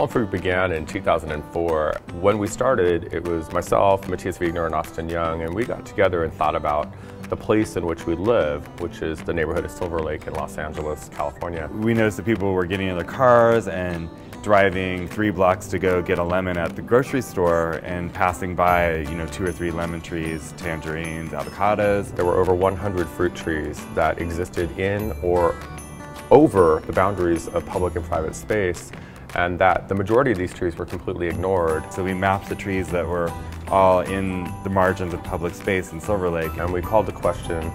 Fallen Fruit began in 2004. When we started, it was myself, Matias Viegener, and Austin Young, and we got together and thought about the place in which we live, which is the neighborhood of Silver Lake in Los Angeles, California. We noticed that people were getting in their cars and driving 3 blocks to go get a lemon at the grocery store and passing by, 2 or 3 lemon trees, tangerines, avocados. There were over 100 fruit trees that existed in or over the boundaries of public and private space, and that the majority of these trees were completely ignored. So we mapped the trees that were all in the margins of public space in Silver Lake. And we called the question,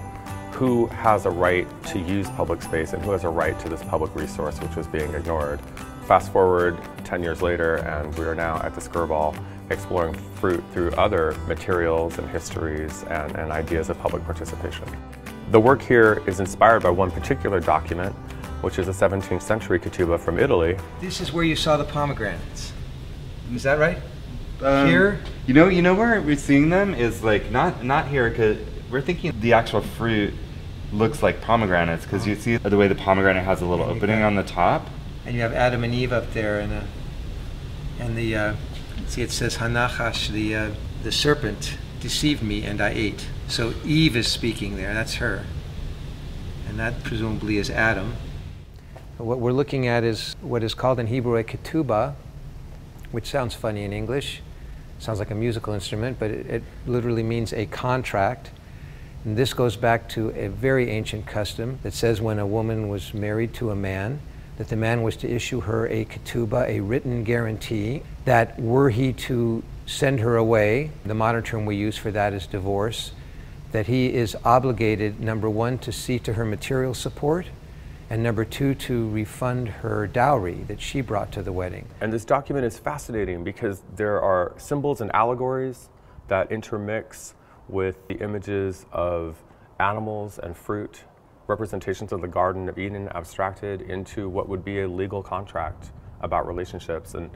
who has a right to use public space and who has a right to this public resource which was being ignored? Fast forward 10 years later, and we are now at the Skirball exploring fruit through other materials and histories and ideas of public participation. The work here is inspired by one particular document, which is a 17th century ketubbah from Italy. This is where you saw the pomegranates. Is that right? Here? You know where we're seeing them is like not here, because we're thinking the actual fruit looks like pomegranates, because you see the way the pomegranate has a little opening on the top. And you have Adam and Eve up there, and see, it says Hanachash, the serpent deceived me and I ate. So Eve is speaking there, that's her. And that presumably is Adam. What we're looking at is what is called in Hebrew a ketubbah, which sounds funny in English. Sounds like a musical instrument, but it literally means a contract. And this goes back to a very ancient custom that says when a woman was married to a man, that the man was to issue her a ketubbah, a written guarantee, that were he to send her away, the modern term we use for that is divorce, that he is obligated, number 1, to see to her material support, and number 2, to refund her dowry that she brought to the wedding. And this document is fascinating because there are symbols and allegories that intermix with the images of animals and fruit, representations of the Garden of Eden abstracted into what would be a legal contract about relationships. And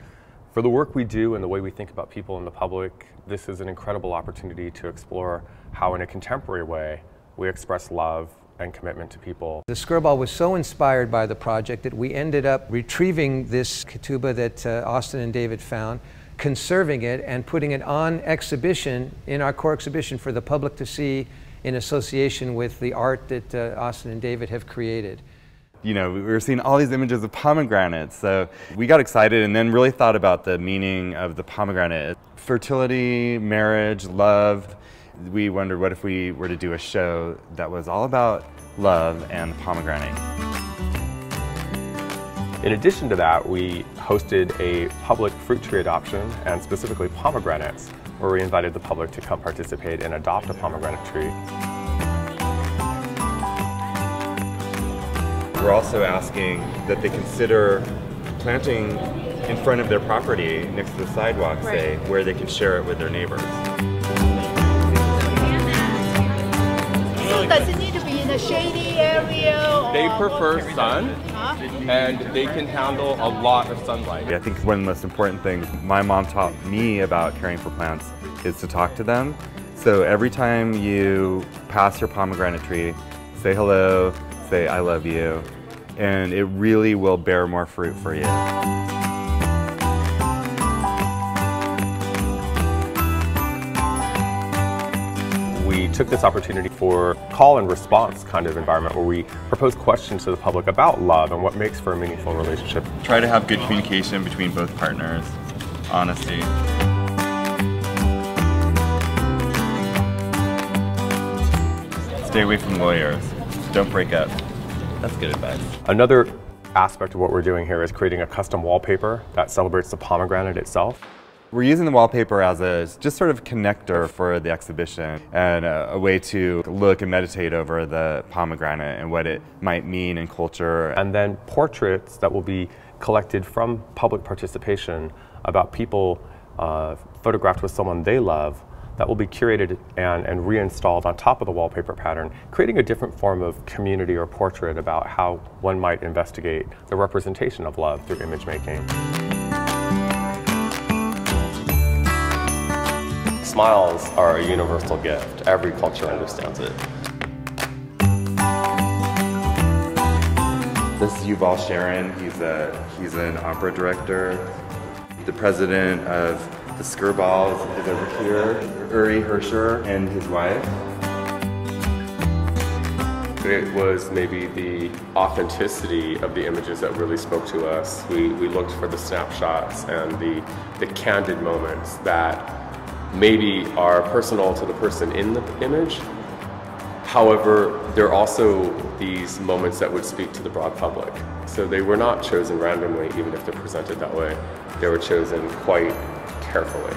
for the work we do and the way we think about people in the public, this is an incredible opportunity to explore how in a contemporary way we express love and commitment to people. The Skirball was so inspired by the project that we ended up retrieving this ketubbah that Austin and David found, conserving it and putting it on exhibition in our core exhibition for the public to see in association with the art that Austin and David have created. We were seeing all these images of pomegranates, so we got excited and then really thought about the meaning of the pomegranate. Fertility, marriage, love. We wondered what if we were to do a show that was all about love and the pomegranate. In addition to that, we hosted a public fruit tree adoption, and specifically pomegranates, where we invited the public to come participate and adopt a pomegranate tree. We're also asking that they consider planting in front of their property next to the sidewalk, say, where they can share it with their neighbors. Does it need to be in a shady area? They prefer sun, and they can handle a lot of sunlight. I think one of the most important things my mom taught me about caring for plants is to talk to them. So every time you pass your pomegranate tree, say hello, say I love you, and it really will bear more fruit for you. We took this opportunity for call and response kind of environment where we propose questions to the public about love and what makes for a meaningful relationship. Try to have good communication between both partners, honesty. Stay away from lawyers. Don't break up. That's good advice. Another aspect of what we're doing here is creating a custom wallpaper that celebrates the pomegranate itself. We're using the wallpaper as a just sort of connector for the exhibition and a way to look and meditate over the pomegranate and what it might mean in culture. And then portraits that will be collected from public participation about people photographed with someone they love that will be curated and reinstalled on top of the wallpaper pattern, creating a different form of community or portrait about how one might investigate the representation of love through image making. Smiles are a universal gift. Every culture understands it. This is Yuval Sharon. He's an opera director. The president of the Skirball is over here, Uri Herscher, and his wife. It was maybe the authenticity of the images that really spoke to us. We looked for the snapshots and the candid moments that maybe are personal to the person in the image. However, there are also these moments that would speak to the broad public. So they were not chosen randomly, even if they're presented that way. They were chosen quite carefully.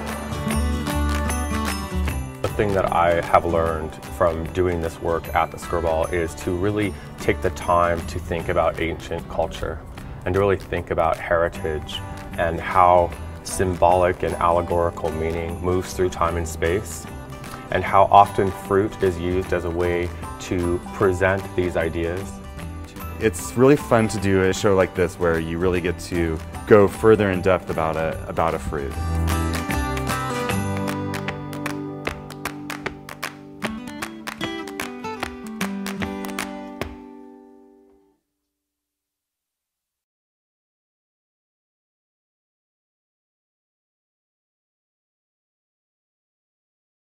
The thing that I have learned from doing this work at the Skirball is to really take the time to think about ancient culture and to really think about heritage and how symbolic and allegorical meaning moves through time and space, and how often fruit is used as a way to present these ideas. It's really fun to do a show like this where you really get to go further in depth about a fruit.